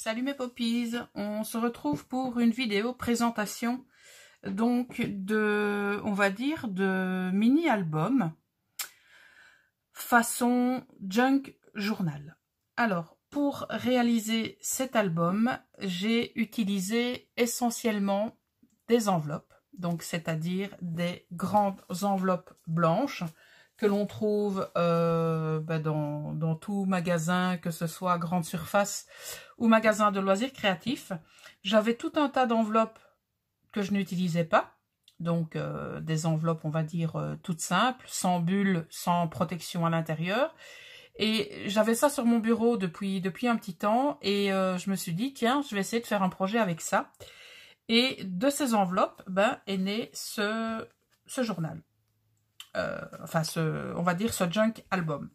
Salut mes poppies, on se retrouve pour une vidéo présentation donc on va dire, de mini-album façon junk journal. Alors, pour réaliser cet album, j'ai utilisé essentiellement des enveloppes, donc c'est-à-dire des grandes enveloppes blanches que l'on trouve dans tout magasin, que ce soit grande surface ou magasin de loisirs créatifs. J'avais tout un tas d'enveloppes que je n'utilisais pas, donc des enveloppes, on va dire, toutes simples, sans bulles, sans protection à l'intérieur. Et j'avais ça sur mon bureau depuis un petit temps, et je me suis dit, tiens, je vais essayer de faire un projet avec ça. Et de ces enveloppes, est né ce journal. On va dire ce junk album.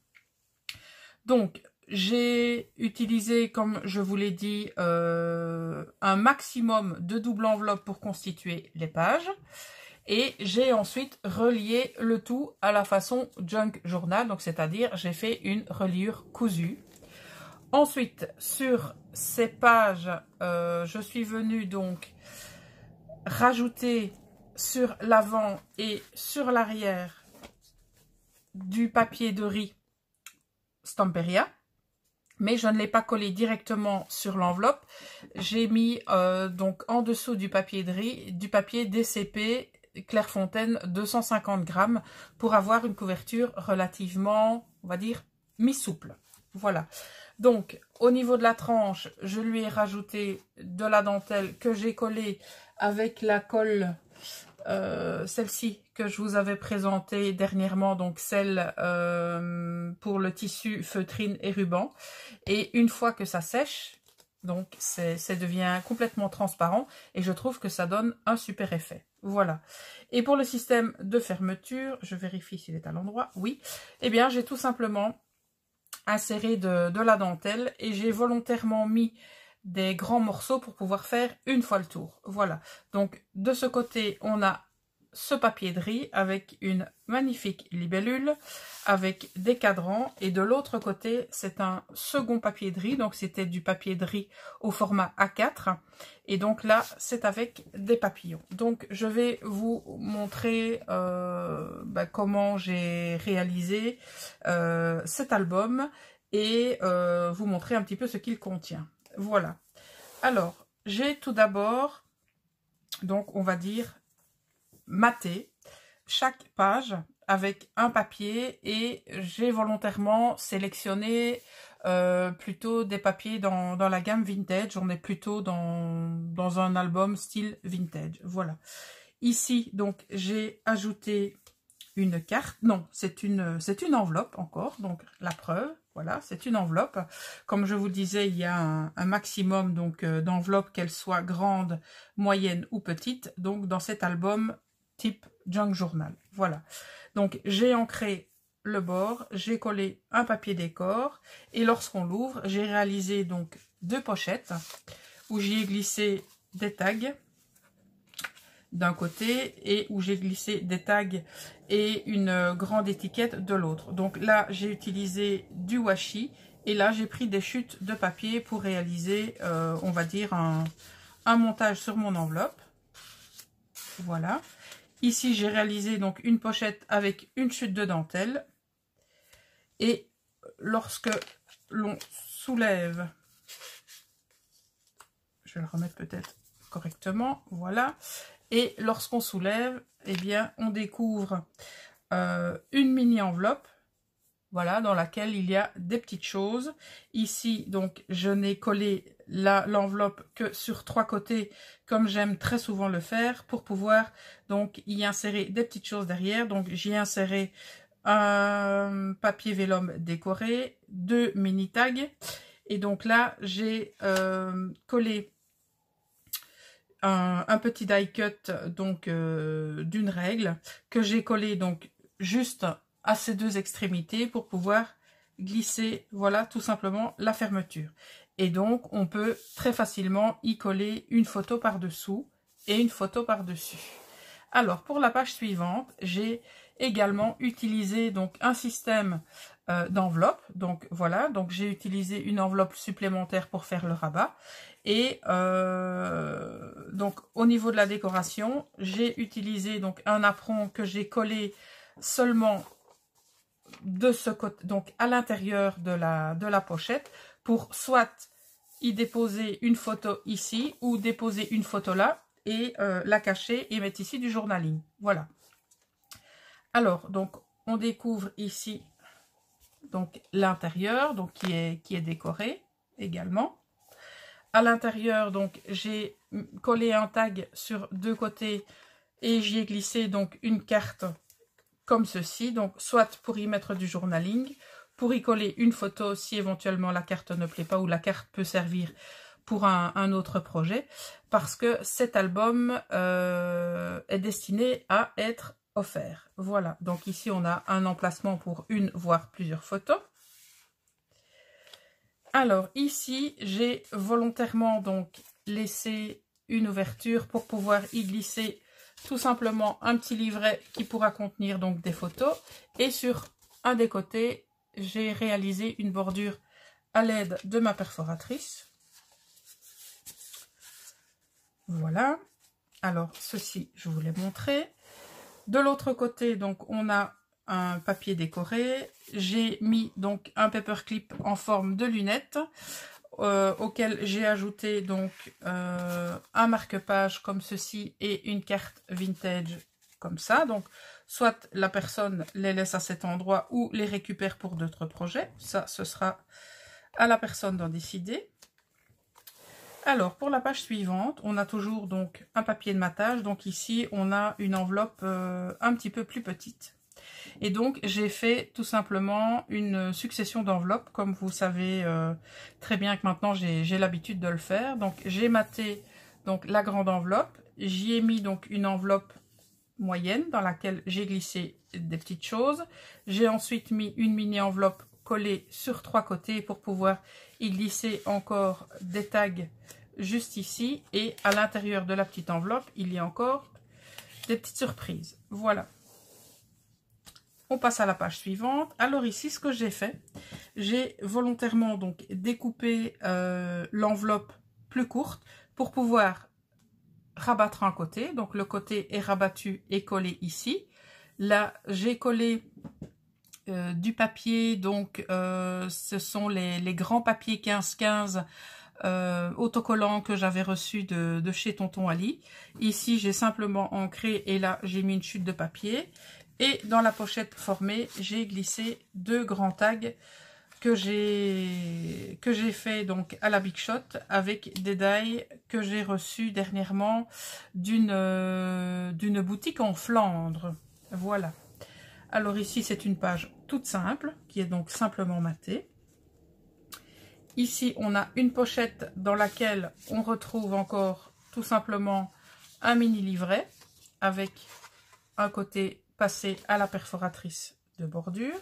Donc, j'ai utilisé, comme je vous l'ai dit, un maximum de double enveloppe pour constituer les pages. Et j'ai ensuite relié le tout à la façon junk journal, donc c'est-à-dire j'ai fait une reliure cousue. Ensuite, sur ces pages, je suis venue donc rajouter sur l'avant et sur l'arrière du papier de riz Stamperia, mais je ne l'ai pas collé directement sur l'enveloppe. J'ai mis donc en dessous du papier de riz du papier DCP Clairefontaine 250 grammes pour avoir une couverture relativement, on va dire, mi-souple. Voilà. Donc, au niveau de la tranche, je lui ai rajouté de la dentelle que j'ai collée avec la colle, celle-ci que je vous avais présentée dernièrement, donc celle pour le tissu feutrine et ruban. Et une fois que ça sèche, donc ça devient complètement transparent et je trouve que ça donne un super effet. Voilà. Et pour le système de fermeture, je vérifie s'il est à l'endroit. Oui. Eh bien, j'ai tout simplement inséré de la dentelle et j'ai volontairement mis des grands morceaux pour pouvoir faire une fois le tour. Voilà. Donc, de ce côté, on a ce papier de riz avec une magnifique libellule, avec des cadrans. Et de l'autre côté, c'est un second papier de riz. Donc, c'était du papier de riz au format A4. Et donc là, c'est avec des papillons. Donc, je vais vous montrer comment j'ai réalisé cet album et vous montrer un petit peu ce qu'il contient. Voilà. Alors, j'ai tout d'abord, donc on va dire, maté chaque page avec un papier et j'ai volontairement sélectionné plutôt des papiers dans la gamme vintage. On est plutôt dans un album style vintage. Voilà. Ici, donc, j'ai ajouté une carte. Non, c'est une enveloppe encore. Donc, la preuve. Voilà, c'est une enveloppe. Comme je vous le disais, il y a un maximum donc d'enveloppes, qu'elles soient grandes, moyennes ou petites. Donc, dans cet album type junk journal. Voilà. Donc, j'ai ancré le bord, j'ai collé un papier décor et lorsqu'on l'ouvre, j'ai réalisé donc deux pochettes où j'y ai glissé des tags d'un côté et où j'ai glissé des tags et une grande étiquette de l'autre. Donc là, j'ai utilisé du washi et là, j'ai pris des chutes de papier pour réaliser, on va dire, un montage sur mon enveloppe. Voilà. Ici, j'ai réalisé donc une pochette avec une chute de dentelle. Et lorsque l'on soulève, je vais le remettre peut-être correctement, voilà. Et lorsqu'on soulève, eh bien, on découvre une mini enveloppe, voilà, dans laquelle il y a des petites choses. Ici, donc, je n'ai collé l'enveloppe que sur trois côtés, comme j'aime très souvent le faire, pour pouvoir donc y insérer des petites choses derrière. Donc, j'y ai inséré un papier vélum décoré, deux mini tags, et donc là, j'ai collé un petit die cut donc d'une règle que j'ai collé donc juste à ces deux extrémités pour pouvoir glisser, voilà, tout simplement la fermeture. Et donc on peut très facilement y coller une photo par dessous et une photo par dessus. Alors pour la page suivante, j'ai également utiliser donc un système d'enveloppe. Donc voilà, donc j'ai utilisé une enveloppe supplémentaire pour faire le rabat. Et donc au niveau de la décoration, j'ai utilisé donc un apron que j'ai collé seulement de ce côté, donc à l'intérieur de la pochette, pour soit y déposer une photo ici ou déposer une photo là et la cacher et mettre ici du journaling. Voilà. Alors donc on découvre ici donc l'intérieur, donc qui est décoré également. À l'intérieur, donc j'ai collé un tag sur deux côtés et j'y ai glissé donc une carte comme ceci, donc soit pour y mettre du journaling, pour y coller une photo si éventuellement la carte ne plaît pas ou la carte peut servir pour un autre projet, parce que cet album est destiné à être offert. Voilà, donc ici on a un emplacement pour une voire plusieurs photos. Alors ici j'ai volontairement donc laissé une ouverture pour pouvoir y glisser tout simplement un petit livret qui pourra contenir donc des photos, et sur un des côtés j'ai réalisé une bordure à l'aide de ma perforatrice. Voilà, alors ceci je vous l'ai montré. De l'autre côté donc on a un papier décoré, j'ai mis donc un paperclip en forme de lunette auquel j'ai ajouté donc un marque-page comme ceci et une carte vintage comme ça. Donc soit la personne les laisse à cet endroit ou les récupère pour d'autres projets, ça ce sera à la personne d'en décider. Alors pour la page suivante, on a toujours donc un papier de matage, donc ici on a une enveloppe un petit peu plus petite. Et donc j'ai fait tout simplement une succession d'enveloppes, comme vous savez très bien que maintenant j'ai l'habitude de le faire. Donc j'ai maté donc la grande enveloppe, j'y ai mis donc une enveloppe moyenne dans laquelle j'ai glissé des petites choses. J'ai ensuite mis une mini enveloppe collée sur trois côtés pour pouvoir y glisser encore des tags juste ici, et à l'intérieur de la petite enveloppe il y a encore des petites surprises. Voilà. On passe à la page suivante. Alors ici, ce que j'ai fait, j'ai volontairement donc découpé l'enveloppe plus courte pour pouvoir rabattre un côté. Donc le côté est rabattu et collé ici. Là, j'ai collé du papier, donc ce sont les grands papiers 15-15 autocollants que j'avais reçus de chez Tonton Ali. Ici, j'ai simplement ancré et là, j'ai mis une chute de papier. Et dans la pochette formée, j'ai glissé deux grands tags que j'ai fait donc à la Big Shot avec des die que j'ai reçus dernièrement d'une boutique en Flandre. Voilà. Alors ici, c'est une page toute simple qui est donc simplement matée. Ici, on a une pochette dans laquelle on retrouve encore tout simplement un mini livret avec un côté passé à la perforatrice de bordure.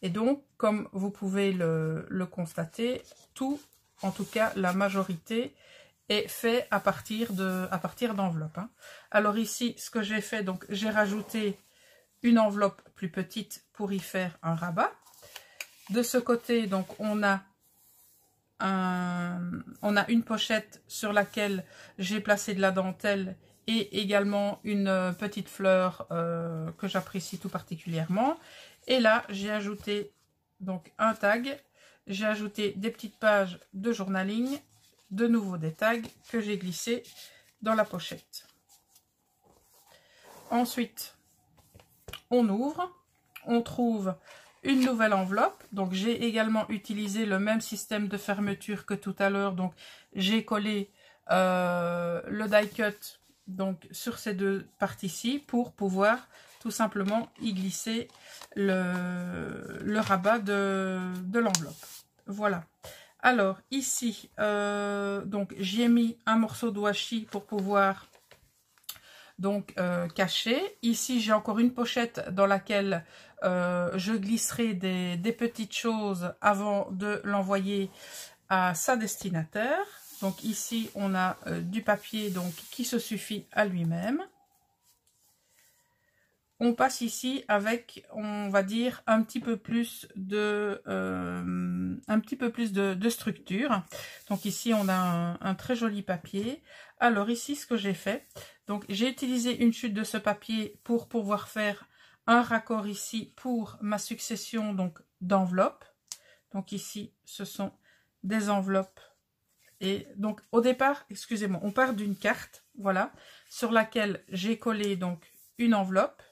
Et donc, comme vous pouvez le constater, tout, en tout cas la majorité, est fait à partir d'enveloppes. Alors ici, ce que j'ai fait, donc j'ai rajouté une enveloppe plus petite pour y faire un rabat. De ce côté, donc on a une pochette sur laquelle j'ai placé de la dentelle et également une petite fleur que j'apprécie tout particulièrement. Et là, j'ai ajouté donc un tag, j'ai ajouté des petites pages de journaling, de nouveau des tags que j'ai glissés dans la pochette. Ensuite, on ouvre, on trouve une nouvelle enveloppe. Donc j'ai également utilisé le même système de fermeture que tout à l'heure. Donc j'ai collé le die cut donc sur ces deux parties-ci pour pouvoir tout simplement y glisser le rabat de l'enveloppe. Voilà. Alors ici, donc j'y ai mis un morceau de washi pour pouvoir donc cacher. Ici j'ai encore une pochette dans laquelle je glisserai des petites choses avant de l'envoyer à sa destinataire. Donc ici on a du papier donc qui se suffit à lui-même. on passe ici avec, on va dire, un petit peu plus de structure. Donc ici, on a un très joli papier. Alors ici, ce que j'ai fait, donc j'ai utilisé une chute de ce papier pour pouvoir faire un raccord ici pour ma succession donc d'enveloppes. Donc ici, ce sont des enveloppes. Et donc au départ, excusez-moi, on part d'une carte, voilà, sur laquelle j'ai collé donc une enveloppe.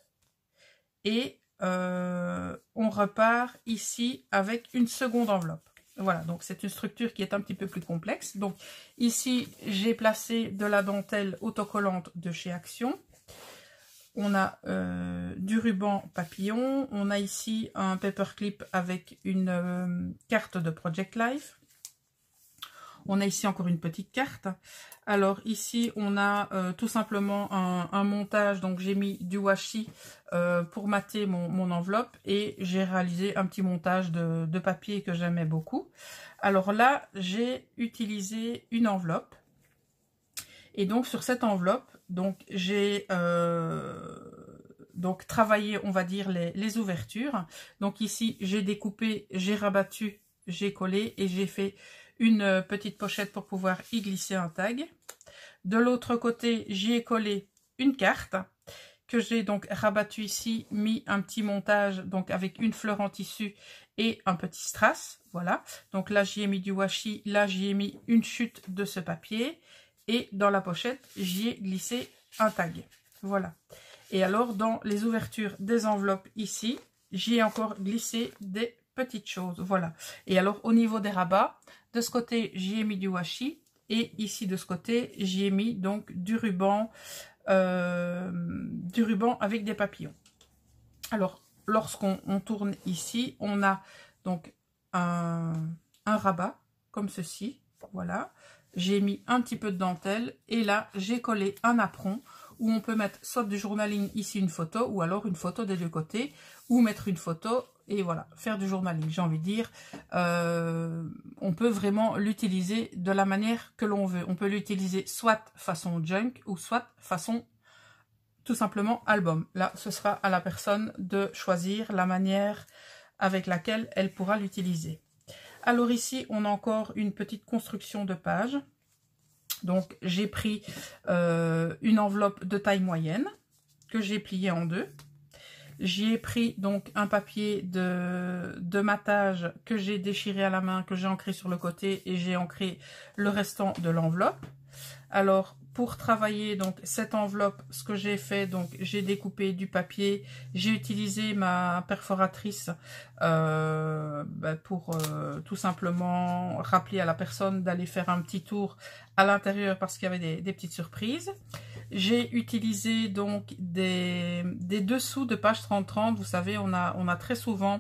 Et on repart ici avec une seconde enveloppe. Voilà, donc c'est une structure qui est un petit peu plus complexe. Donc ici, j'ai placé de la dentelle autocollante de chez Action. On a du ruban papillon. On a ici un paperclip avec une carte de Project Life. On a ici encore une petite carte. Alors ici, on a tout simplement un montage. Donc j'ai mis du washi pour mater mon enveloppe. Et j'ai réalisé un petit montage de papier que j'aimais beaucoup. Alors là, j'ai utilisé une enveloppe. Et donc sur cette enveloppe, donc j'ai donc travaillé, on va dire, les ouvertures. Donc ici, j'ai découpé, j'ai rabattu, j'ai collé et j'ai fait une petite pochette pour pouvoir y glisser un tag. De l'autre côté, j'y ai collé une carte que j'ai donc rabattu ici, mis un petit montage donc avec une fleur en tissu et un petit strass. Voilà. Donc là, j'y ai mis du washi. Là, j'y ai mis une chute de ce papier. Et dans la pochette, j'y ai glissé un tag. Voilà. Et alors, dans les ouvertures des enveloppes ici, j'y ai encore glissé des petites choses. Voilà. Et alors, au niveau des rabats, de ce côté, j'y ai mis du washi. Et ici, de ce côté, j'y ai mis donc du ruban avec des papillons. Alors, lorsqu'on tourne ici, on a donc un rabat comme ceci. Voilà. J'ai mis un petit peu de dentelle et là, j'ai collé un apron où on peut mettre soit du journaling, ici une photo, ou alors une photo des deux côtés, ou mettre une photo et voilà, faire du journaling. J'ai envie de dire, on peut vraiment l'utiliser de la manière que l'on veut. On peut l'utiliser soit façon junk ou soit façon tout simplement album. Là, ce sera à la personne de choisir la manière avec laquelle elle pourra l'utiliser. Alors ici, on a encore une petite construction de page. Donc, j'ai pris une enveloppe de taille moyenne que j'ai pliée en deux. J'y ai pris donc un papier de matage que j'ai déchiré à la main, que j'ai ancré sur le côté et j'ai ancré le restant de l'enveloppe. Alors, pour travailler donc cette enveloppe, ce que j'ai fait, donc j'ai découpé du papier, j'ai utilisé ma perforatrice pour tout simplement rappeler à la personne d'aller faire un petit tour à l'intérieur parce qu'il y avait des petites surprises. J'ai utilisé donc des dessous de page 30-30. Vous savez, on a très souvent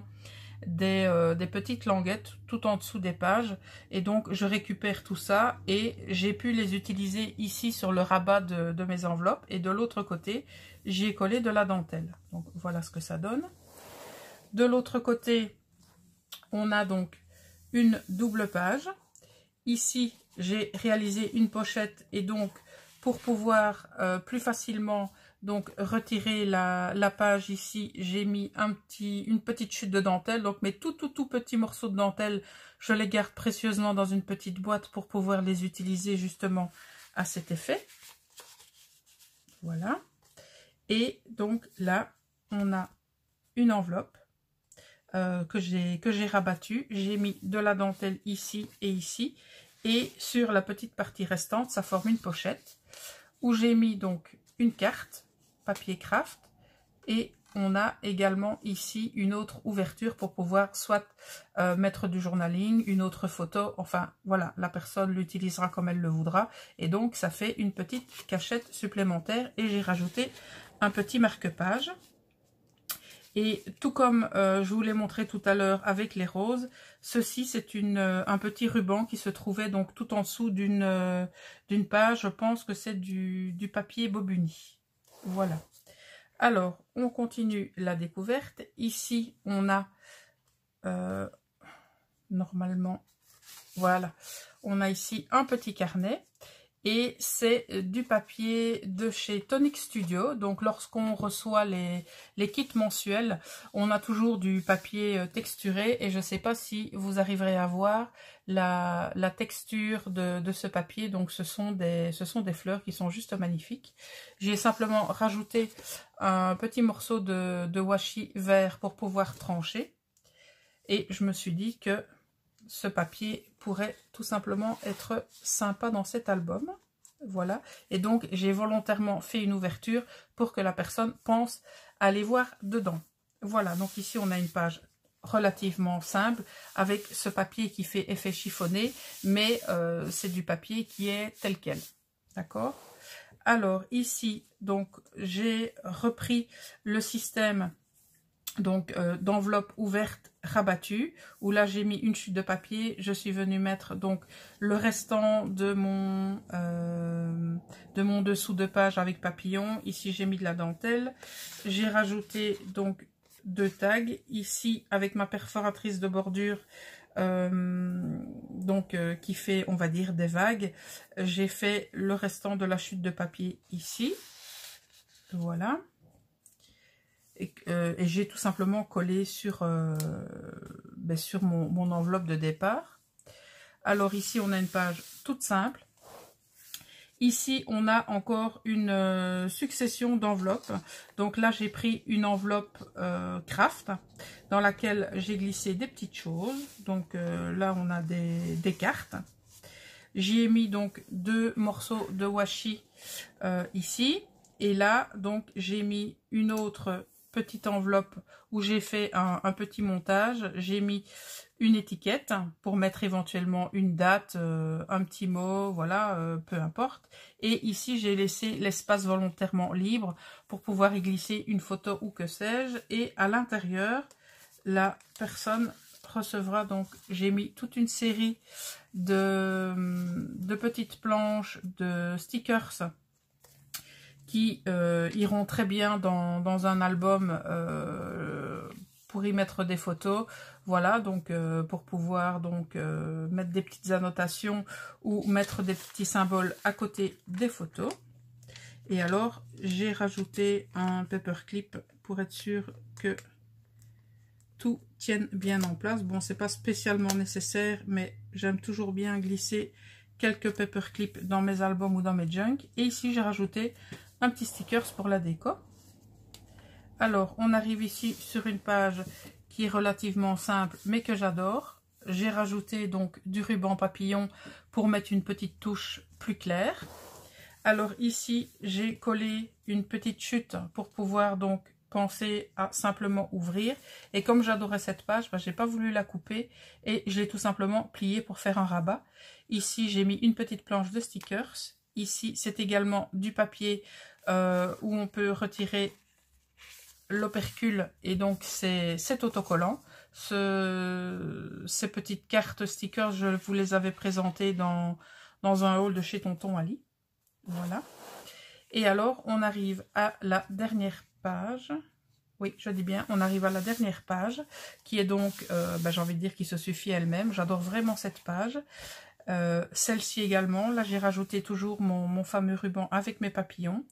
des petites languettes tout en dessous des pages et donc je récupère tout ça et j'ai pu les utiliser ici sur le rabat de mes enveloppes et de l'autre côté j'y ai collé de la dentelle. Donc voilà ce que ça donne. De l'autre côté on a donc une double page. Ici j'ai réalisé une pochette et donc pour pouvoir plus facilement donc retirer la page ici, j'ai mis une petite chute de dentelle. Donc mes tout petits morceaux de dentelle, je les garde précieusement dans une petite boîte pour pouvoir les utiliser justement à cet effet. Voilà. Et donc là, on a une enveloppe que j'ai rabattue. J'ai mis de la dentelle ici et ici. Et sur la petite partie restante, ça forme une pochette où j'ai mis donc une carte papier craft et on a également ici une autre ouverture pour pouvoir soit mettre du journaling, une autre photo, enfin voilà, la personne l'utilisera comme elle le voudra et donc ça fait une petite cachette supplémentaire et j'ai rajouté un petit marque-page. Et tout comme je vous l'ai montré tout à l'heure avec les roses, ceci c'est un petit ruban qui se trouvait donc tout en dessous d'une page. Je pense que c'est du papier Bobuni. Voilà. Alors, on continue la découverte. Ici, on a normalement, voilà, on a ici un petit carnet. Et c'est du papier de chez Tonic Studio. Donc lorsqu'on reçoit les kits mensuels, on a toujours du papier texturé. Et je ne sais pas si vous arriverez à voir la texture de ce papier. Donc ce sont des fleurs qui sont juste magnifiques. J'ai simplement rajouté un petit morceau de washi vert pour pouvoir trancher. Et je me suis dit que ce papier pourrait tout simplement être sympa dans cet album. Voilà. Et donc, j'ai volontairement fait une ouverture pour que la personne pense aller voir dedans. Voilà. Donc, ici, on a une page relativement simple avec ce papier qui fait effet chiffonné, mais c'est du papier qui est tel quel. D'accord? Alors, ici, donc, j'ai repris le système donc d'enveloppe ouverte rabattue, où là j'ai mis une chute de papier. Je suis venue mettre donc le restant de mon dessous de page avec papillon. Ici j'ai mis de la dentelle. J'ai rajouté donc 2 tags ici avec ma perforatrice de bordure qui fait, on va dire, des vagues. J'ai fait le restant de la chute de papier ici, voilà. Et j'ai tout simplement collé sur mon enveloppe de départ. Alors ici, on a une page toute simple. Ici, on a encore une succession d'enveloppes. Donc là, j'ai pris une enveloppe craft dans laquelle j'ai glissé des petites choses. Donc là, on a des cartes. J'y ai mis donc 2 morceaux de washi ici. Et là, donc, j'ai mis une autre petite enveloppe où j'ai fait un petit montage. J'ai mis une étiquette pour mettre éventuellement une date, un petit mot, voilà, peu importe. Et ici, j'ai laissé l'espace volontairement libre pour pouvoir y glisser une photo ou que sais-je. Et à l'intérieur, la personne recevra donc, j'ai mis toute une série de petites planches de stickers qui iront très bien dans un album pour y mettre des photos. Voilà, donc pour pouvoir donc mettre des petites annotations ou mettre des petits symboles à côté des photos. Et alors, j'ai rajouté un paperclip pour être sûr que tout tienne bien en place. Bon, c'est pas spécialement nécessaire, mais j'aime toujours bien glisser quelques paperclips dans mes albums ou dans mes junk. Et ici, j'ai rajouté un petit stickers pour la déco. Alors, on arrive ici sur une page qui est relativement simple, mais que j'adore. J'ai rajouté donc du ruban papillon pour mettre une petite touche plus claire. Alors ici, j'ai collé une petite chute pour pouvoir donc penser à simplement ouvrir. Et comme j'adorais cette page, j'ai pas voulu la couper et je l'ai tout simplement pliée pour faire un rabat. Ici, j'ai mis une petite planche de stickers. Ici, c'est également du papier où on peut retirer l'opercule et donc c'est autocollant. Ces petites cartes stickers, je vous les avais présentées dans un haul de chez Tonton Ali. Voilà. Et alors, on arrive à la dernière page. Oui, je dis bien, on arrive à la dernière page, qui est donc, j'ai envie de dire, qui se suffit elle-même. J'adore vraiment cette page. Celle-ci également. Là, j'ai rajouté toujours mon fameux ruban avec mes papillons.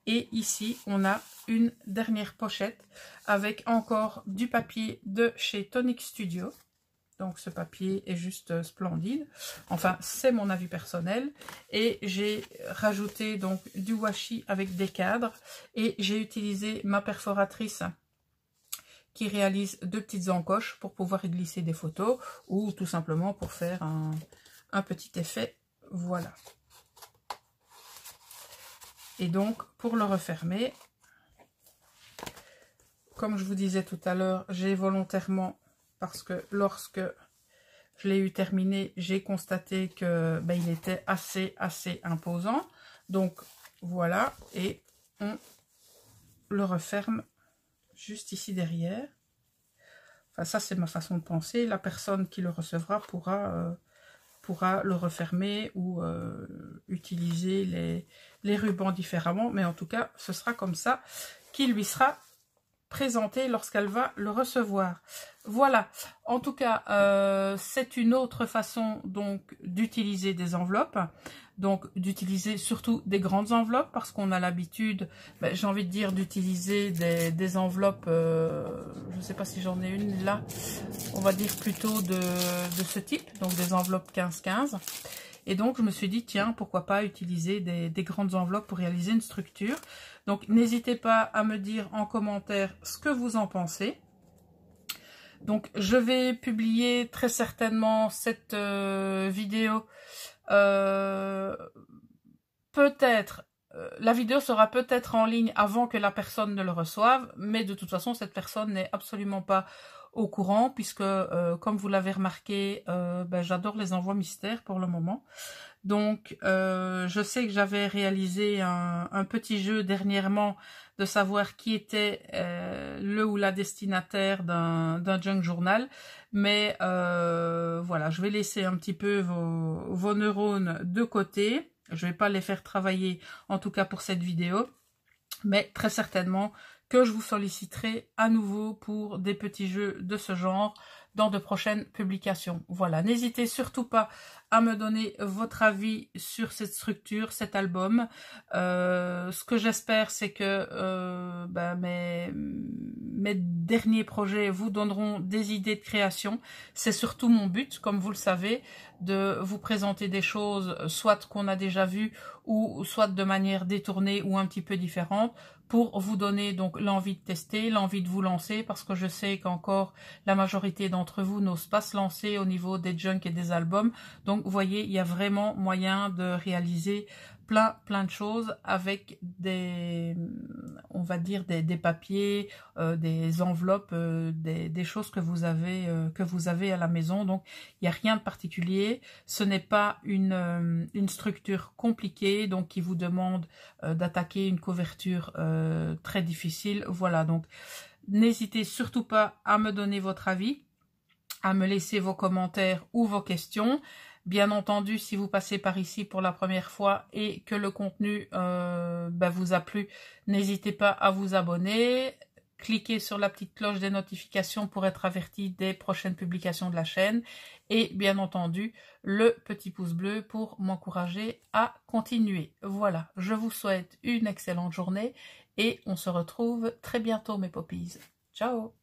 Et ici, on a une dernière pochette avec encore du papier de chez Tonic Studio. Donc ce papier est juste splendide. Enfin, c'est mon avis personnel. Et j'ai rajouté donc du washi avec des cadres. Et j'ai utilisé ma perforatrice qui réalise 2 petites encoches pour pouvoir y glisser des photos. Ou tout simplement pour faire un petit effet. Voilà. Et donc, pour le refermer, comme je vous disais tout à l'heure, j'ai volontairement... Parce que lorsque je l'ai eu terminé, j'ai constaté que il était assez imposant. Donc voilà, et on le referme juste ici derrière. Enfin, ça c'est ma façon de penser. La personne qui le recevra pourra le refermer ou utiliser les rubans différemment. Mais en tout cas, ce sera comme ça qu'il lui sera présenter lorsqu'elle va le recevoir. Voilà, en tout cas, c'est une autre façon donc d'utiliser des enveloppes, donc d'utiliser surtout des grandes enveloppes parce qu'on a l'habitude, j'ai envie de dire, d'utiliser des enveloppes, je ne sais pas si j'en ai une là, on va dire plutôt de ce type, donc des enveloppes 15-15. Et donc, je me suis dit, tiens, pourquoi pas utiliser des grandes enveloppes pour réaliser une structure. Donc, n'hésitez pas à me dire en commentaire ce que vous en pensez. Donc, je vais publier très certainement cette vidéo. Peut-être, la vidéo sera peut-être en ligne avant que la personne ne le reçoive, mais de toute façon, cette personne n'est absolument pas au courant, puisque, comme vous l'avez remarqué, j'adore les envois mystères pour le moment. Donc, je sais que j'avais réalisé un petit jeu dernièrement de savoir qui était le ou la destinataire d'un junk journal. Mais voilà, je vais laisser un petit peu vos neurones de côté. Je vais pas les faire travailler, en tout cas pour cette vidéo. Mais très certainement que je vous solliciterai à nouveau pour des petits jeux de ce genre dans de prochaines publications. Voilà, n'hésitez surtout pas à me donner votre avis sur cette structure, cet album. Ce que j'espère, c'est que mes derniers projets vous donneront des idées de création. C'est surtout mon but, comme vous le savez, de vous présenter des choses, soit qu'on a déjà vues, ou soit de manière détournée ou un petit peu différente, pour vous donner donc l'envie de tester, l'envie de vous lancer, parce que je sais qu'encore la majorité d'entre vous n'osent pas se lancer au niveau des junk et des albums. Donc vous voyez, il y a vraiment moyen de réaliser plein de choses avec on va dire des papiers, des enveloppes, des choses que vous avez à la maison. Donc il n'y a rien de particulier. Ce n'est pas une structure compliquée, donc qui vous demande d'attaquer une couverture très difficile. Voilà, donc n'hésitez surtout pas à me donner votre avis, à me laisser vos commentaires ou vos questions. Bien entendu, si vous passez par ici pour la première fois et que le contenu vous a plu, n'hésitez pas à vous abonner. Cliquez sur la petite cloche des notifications pour être averti des prochaines publications de la chaîne. Et bien entendu, le petit pouce bleu pour m'encourager à continuer. Voilà, je vous souhaite une excellente journée et on se retrouve très bientôt mes poppies. Ciao!